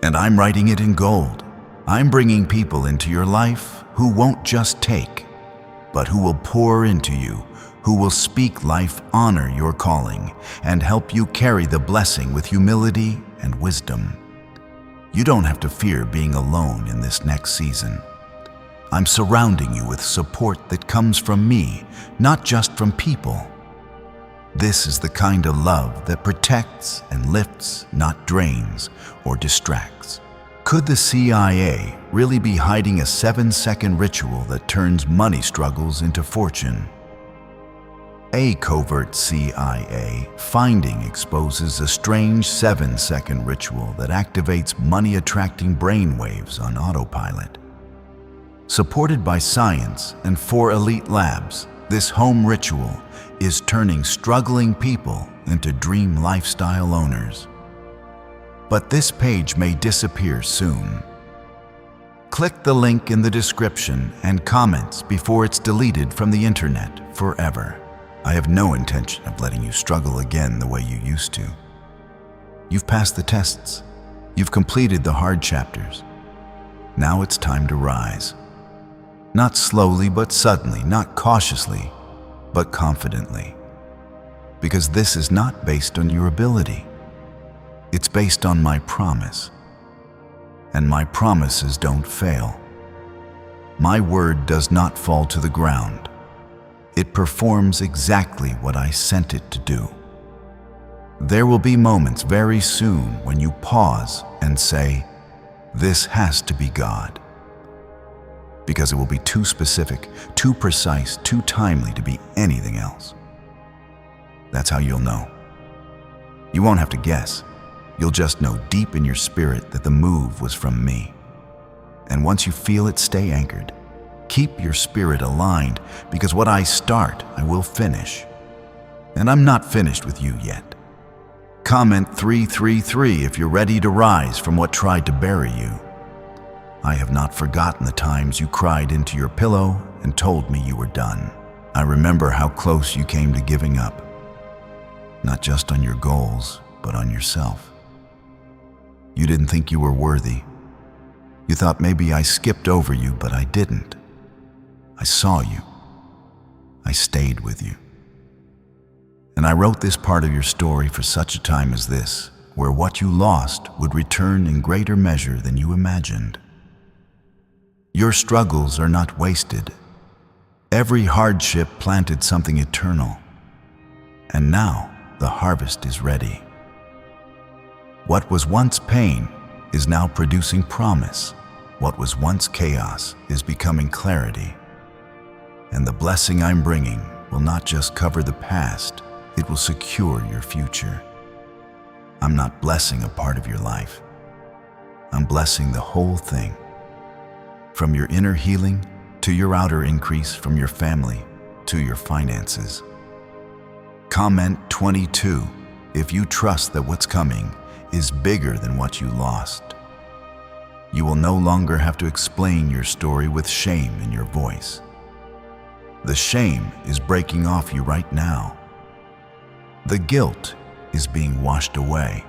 And I'm writing it in gold. I'm bringing people into your life who won't just take, but who will pour into you, who will speak life, honor your calling, and help you carry the blessing with humility and wisdom. You don't have to fear being alone in this next season. I'm surrounding you with support that comes from me, not just from people. This is the kind of love that protects and lifts, not drains or distracts. Could the CIA really be hiding a 7-second ritual that turns money struggles into fortune? A covert CIA finding exposes a strange 7-second ritual that activates money-attracting brainwaves on autopilot. Supported by science and 4 elite labs, this home ritual is turning struggling people into dream lifestyle owners. But this page may disappear soon. Click the link in the description and comments before it's deleted from the internet forever. I have no intention of letting you struggle again the way you used to. You've passed the tests. You've completed the hard chapters. Now it's time to rise. Not slowly but suddenly, not cautiously, but confidently. Because this is not based on your ability. It's based on my promise. And my promises don't fail. My word does not fall to the ground. It performs exactly what I sent it to do. There will be moments very soon when you pause and say, "This has to be God." Because it will be too specific, too precise, too timely to be anything else. That's how you'll know. You won't have to guess. You'll just know deep in your spirit that the move was from me. And once you feel it, stay anchored. Keep your spirit aligned, because what I start, I will finish. And I'm not finished with you yet. Comment 333 if you're ready to rise from what tried to bury you. I have not forgotten the times you cried into your pillow and told me you were done. I remember how close you came to giving up. Not just on your goals, but on yourself. You didn't think you were worthy. You thought maybe I skipped over you, but I didn't. I saw you. I stayed with you. And I wrote this part of your story for such a time as this, where what you lost would return in greater measure than you imagined. Your struggles are not wasted. Every hardship planted something eternal. And now the harvest is ready. What was once pain is now producing promise. What was once chaos is becoming clarity. And the blessing I'm bringing will not just cover the past, it will secure your future. I'm not blessing a part of your life. I'm blessing the whole thing. From your inner healing to your outer increase, from your family to your finances. Comment 22 if you trust that what's coming is bigger than what you lost. You will no longer have to explain your story with shame in your voice. The shame is breaking off you right now. The guilt is being washed away.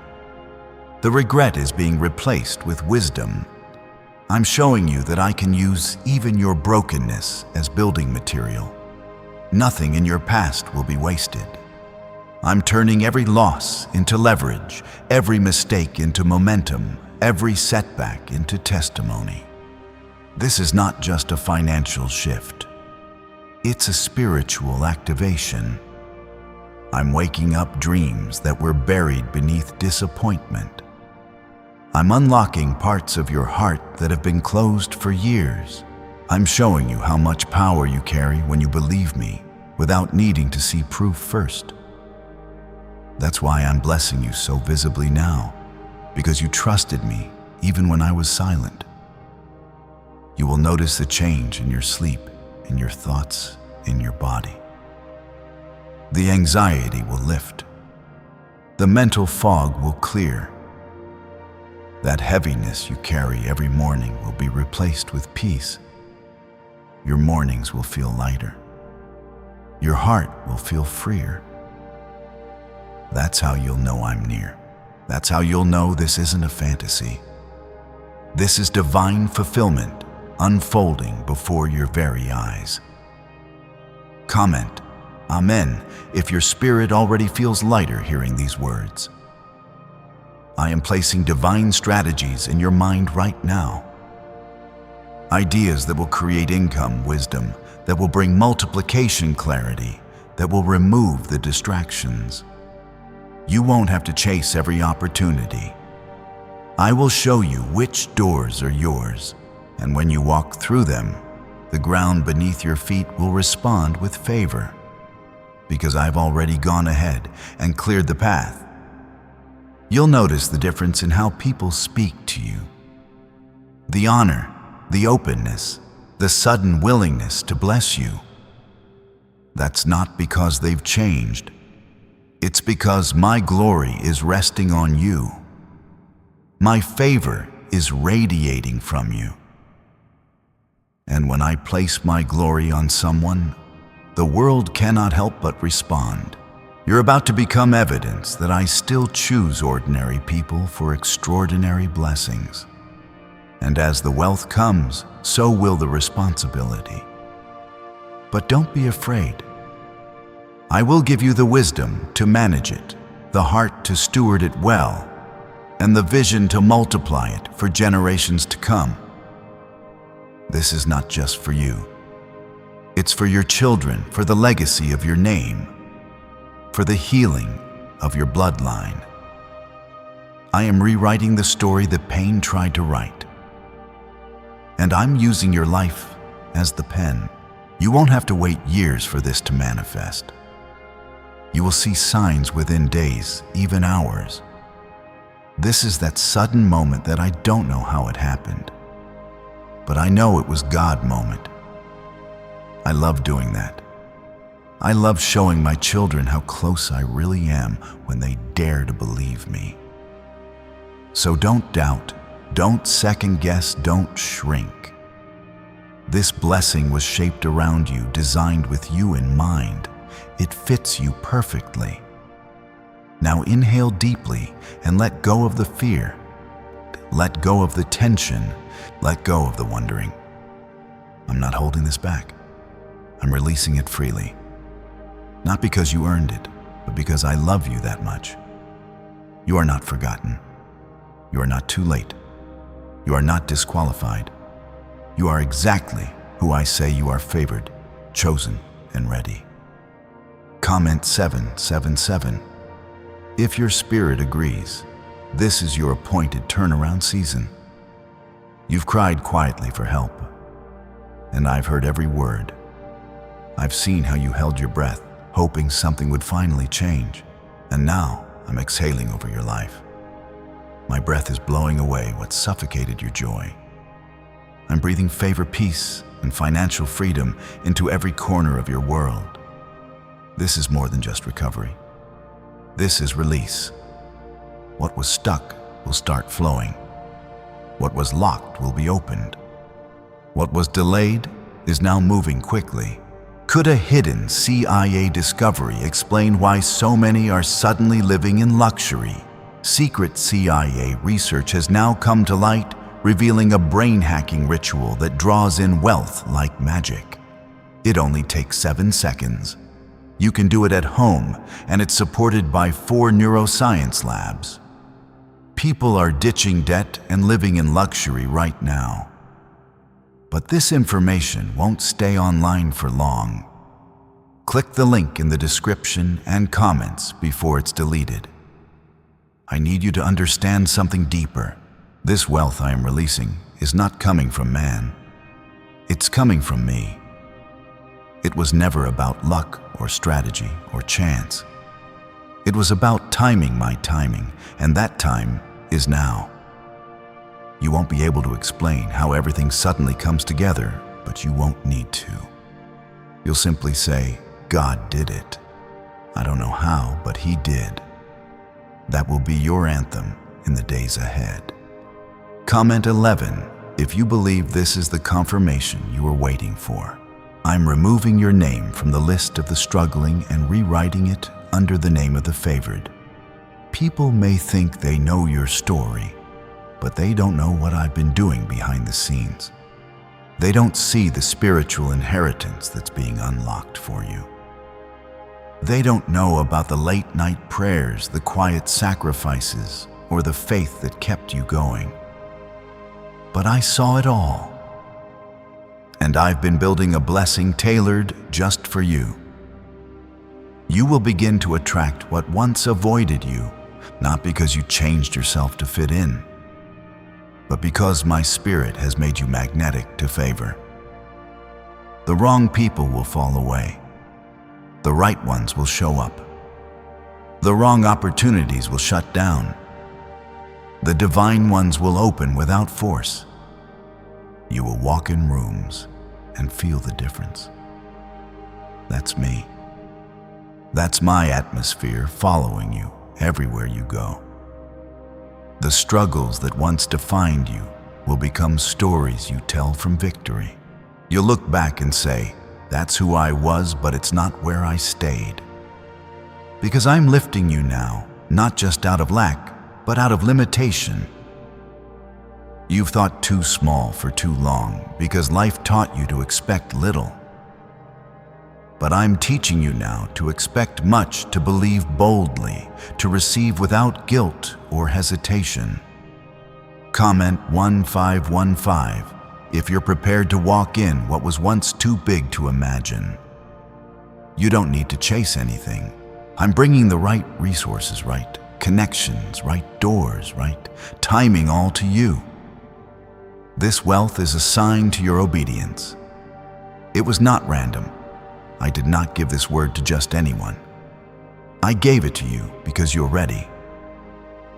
The regret is being replaced with wisdom. I'm showing you that I can use even your brokenness as building material. Nothing in your past will be wasted. I'm turning every loss into leverage, every mistake into momentum, every setback into testimony. This is not just a financial shift. It's a spiritual activation. I'm waking up dreams that were buried beneath disappointment. I'm unlocking parts of your heart that have been closed for years. I'm showing you how much power you carry when you believe me without needing to see proof first. That's why I'm blessing you so visibly now, because you trusted me even when I was silent. You will notice the change in your sleep, in your thoughts, in your body. The anxiety will lift. The mental fog will clear. That heaviness you carry every morning will be replaced with peace. Your mornings will feel lighter. Your heart will feel freer. That's how you'll know I'm near. That's how you'll know this isn't a fantasy. This is divine fulfillment unfolding before your very eyes. Comment, Amen, if your spirit already feels lighter hearing these words. I am placing divine strategies in your mind right now. Ideas that will create income wisdom, that will bring multiplication clarity, that will remove the distractions. You won't have to chase every opportunity. I will show you which doors are yours, and when you walk through them, the ground beneath your feet will respond with favor, because I've already gone ahead and cleared the path. You'll notice the difference in how people speak to you. The honor, the openness, the sudden willingness to bless you. That's not because they've changed. It's because my glory is resting on you. My favor is radiating from you. And when I place my glory on someone, the world cannot help but respond. You're about to become evidence that I still choose ordinary people for extraordinary blessings. And as the wealth comes, so will the responsibility. But don't be afraid. I will give you the wisdom to manage it, the heart to steward it well, and the vision to multiply it for generations to come. This is not just for you. It's for your children, for the legacy of your name, for the healing of your bloodline. I am rewriting the story that pain tried to write. And I'm using your life as the pen. You won't have to wait years for this to manifest. You will see signs within days, even hours. This is that sudden moment that I don't know how it happened, but I know it was God moment. I love doing that. I love showing my children how close I really am when they dare to believe me. So don't doubt, don't second guess, don't shrink. This blessing was shaped around you, designed with you in mind. It fits you perfectly. Now inhale deeply and let go of the fear. Let go of the tension. Let go of the wondering. I'm not holding this back. I'm releasing it freely. Not because you earned it, but because I love you that much. You are not forgotten. You are not too late. You are not disqualified. You are exactly who I say you are, favored, chosen, and ready. Comment 777. If your spirit agrees, this is your appointed turnaround season. You've cried quietly for help, and I've heard every word. I've seen how you held your breath, hoping something would finally change, and now I'm exhaling over your life. My breath is blowing away what suffocated your joy. I'm breathing favor, peace, and financial freedom into every corner of your world. This is more than just recovery. This is release. What was stuck will start flowing. What was locked will be opened. What was delayed is now moving quickly. Could a hidden CIA discovery explain why so many are suddenly living in luxury? Secret CIA research has now come to light, revealing a brain-hacking ritual that draws in wealth like magic. It only takes 7 seconds. You can do it at home, and it's supported by 4 neuroscience labs. People are ditching debt and living in luxury right now. But this information won't stay online for long. Click the link in the description and comments before it's deleted. I need you to understand something deeper. This wealth I am releasing is not coming from man. It's coming from me. It was never about luck or strategy or chance. It was about timing my timing, and that time is now. You won't be able to explain how everything suddenly comes together, but you won't need to. You'll simply say, God did it. I don't know how, but He did. That will be your anthem in the days ahead. Comment 11 if you believe this is the confirmation you were waiting for. I'm removing your name from the list of the struggling and rewriting it under the name of the favored. People may think they know your story, but they don't know what I've been doing behind the scenes. They don't see the spiritual inheritance that's being unlocked for you. They don't know about the late-night prayers, the quiet sacrifices, or the faith that kept you going. But I saw it all. And I've been building a blessing tailored just for you. You will begin to attract what once avoided you, not because you changed yourself to fit in, but because my spirit has made you magnetic to favor. The wrong people will fall away. The right ones will show up. The wrong opportunities will shut down. The divine ones will open without force. You will walk in rooms and feel the difference. That's me. That's my atmosphere following you everywhere you go. The struggles that once defined you will become stories you tell from victory. You'll look back and say, that's who I was, but it's not where I stayed. Because I'm lifting you now, not just out of lack, but out of limitation. You've thought too small for too long because life taught you to expect little. But I'm teaching you now to expect much, to believe boldly, to receive without guilt or hesitation. Comment 1515 if you're prepared to walk in what was once too big to imagine. You don't need to chase anything. I'm bringing the right resources, right connections, right doors, right timing all to you. This wealth is a sign to your obedience. It was not random. I did not give this word to just anyone. I gave it to you because you're ready.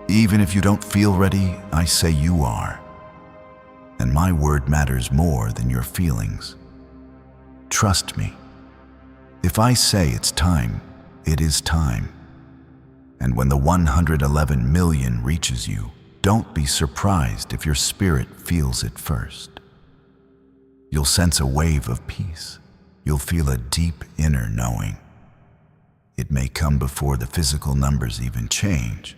Even if you don't feel ready, I say you are. And my word matters more than your feelings. Trust me. If I say it's time, it is time. And when the 111 million reaches you, don't be surprised if your spirit feels it first. You'll sense a wave of peace. You'll feel a deep inner knowing. It may come before the physical numbers even change.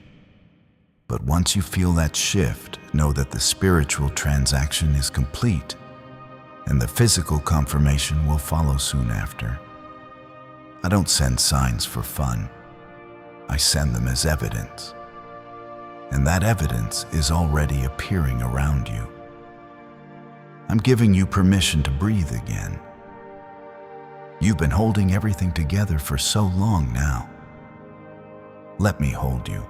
But once you feel that shift, know that the spiritual transaction is complete, and the physical confirmation will follow soon after. I don't send signs for fun. I send them as evidence. And that evidence is already appearing around you. I'm giving you permission to breathe again. You've been holding everything together for so long now. Let me hold you.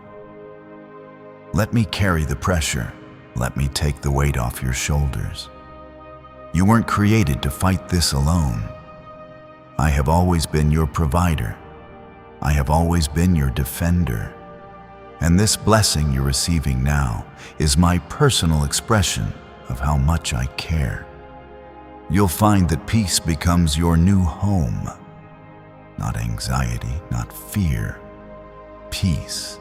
Let me carry the pressure. Let me take the weight off your shoulders. You weren't created to fight this alone. I have always been your provider. I have always been your defender. And this blessing you're receiving now is my personal expression of how much I care. You'll find that peace becomes your new home. Not anxiety, not fear. Peace.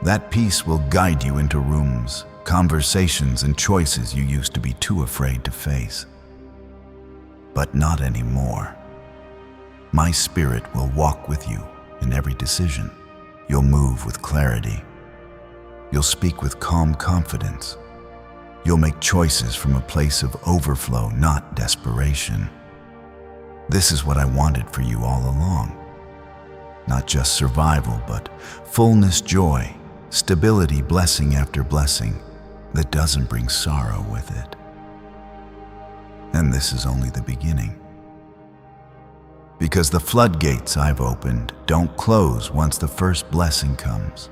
That peace will guide you into rooms, conversations, and choices you used to be too afraid to face. But not anymore. My spirit will walk with you in every decision. You'll move with clarity. You'll speak with calm confidence. You'll make choices from a place of overflow, not desperation. This is what I wanted for you all along. Not just survival, but fullness, joy, stability, blessing after blessing that doesn't bring sorrow with it. And this is only the beginning. Because the floodgates I've opened don't close once the first blessing comes.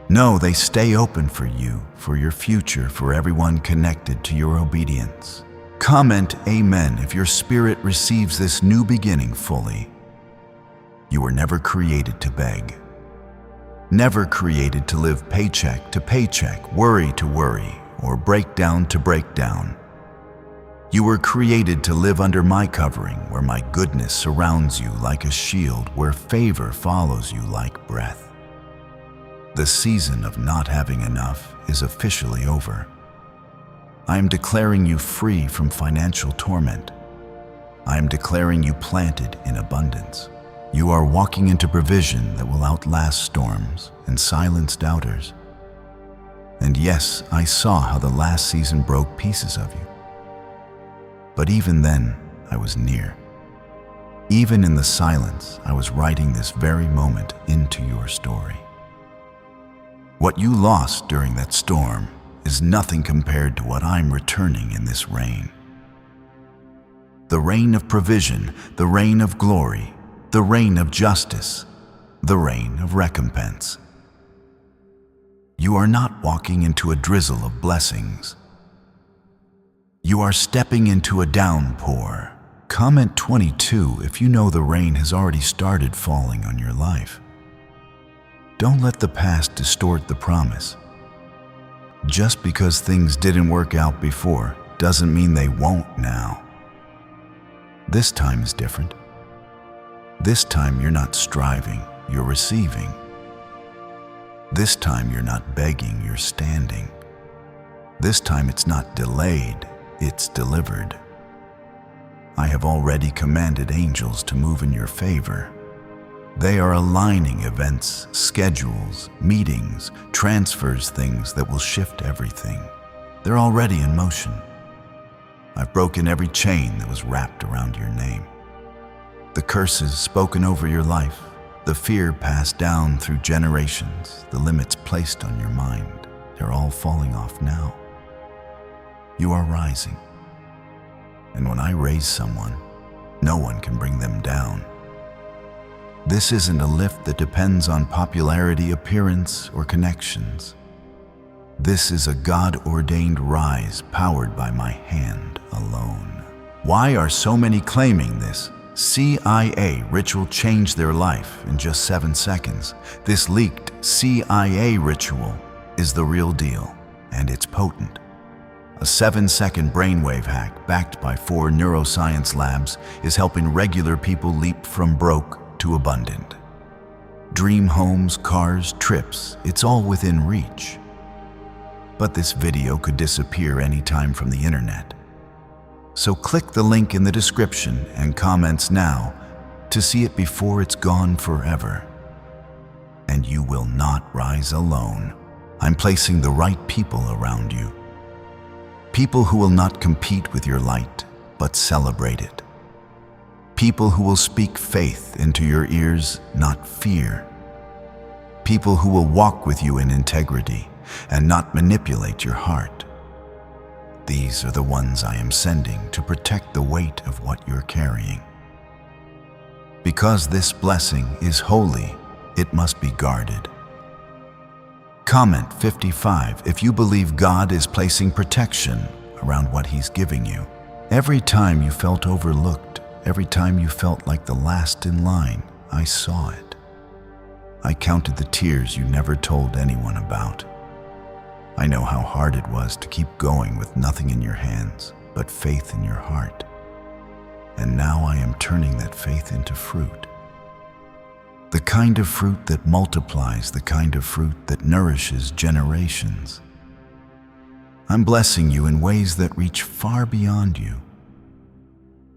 No, they stay open for you, for your future, for everyone connected to your obedience. Comment Amen if your spirit receives this new beginning fully. You were never created to beg. Never created to live paycheck to paycheck, worry to worry, or breakdown to breakdown. You were created to live under my covering, where my goodness surrounds you like a shield, where favor follows you like breath. The season of not having enough is officially over. I am declaring you free from financial torment. I am declaring you planted in abundance. You are walking into provision that will outlast storms and silence doubters. And yes, I saw how the last season broke pieces of you. But even then, I was near. Even in the silence, I was writing this very moment into your story. What you lost during that storm is nothing compared to what I'm returning in this rain. The rain of provision, the rain of glory, the rain of justice, the rain of recompense. You are not walking into a drizzle of blessings. You are stepping into a downpour. Comment 22 if you know the rain has already started falling on your life. Don't let the past distort the promise. Just because things didn't work out before doesn't mean they won't now. This time is different. This time you're not striving, you're receiving. This time you're not begging, you're standing. This time it's not delayed, it's delivered. I have already commanded angels to move in your favor. They are aligning events, schedules, meetings, transfers, things that will shift everything. They're already in motion. I've broken every chain that was wrapped around your name. The curses spoken over your life, the fear passed down through generations, the limits placed on your mind, they're all falling off now. You are rising. And when I raise someone, no one can bring them down. This isn't a lift that depends on popularity, appearance, or connections. This is a God-ordained rise powered by my hand alone. Why are so many claiming this? CIA ritual changed their life in just 7 seconds. This leaked CIA ritual is the real deal, and it's potent. A 7-second brainwave hack backed by 4 neuroscience labs is helping regular people leap from broke to abundant. Dream homes, cars, trips, it's all within reach. But this video could disappear anytime from the internet. So click the link in the description and comments now to see it before it's gone forever. And you will not rise alone. I'm placing the right people around you. People who will not compete with your light, but celebrate it. People who will speak faith into your ears, not fear. People who will walk with you in integrity and not manipulate your heart. These are the ones I am sending to protect the weight of what you're carrying. Because this blessing is holy, it must be guarded. Comment 55 if you believe God is placing protection around what He's giving you. Every time you felt overlooked, every time you felt like the last in line, I saw it. I counted the tears you never told anyone about. I know how hard it was to keep going with nothing in your hands but faith in your heart. And now I am turning that faith into fruit. The kind of fruit that multiplies, the kind of fruit that nourishes generations. I'm blessing you in ways that reach far beyond you.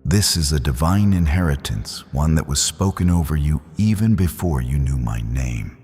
This is a divine inheritance, one that was spoken over you even before you knew my name.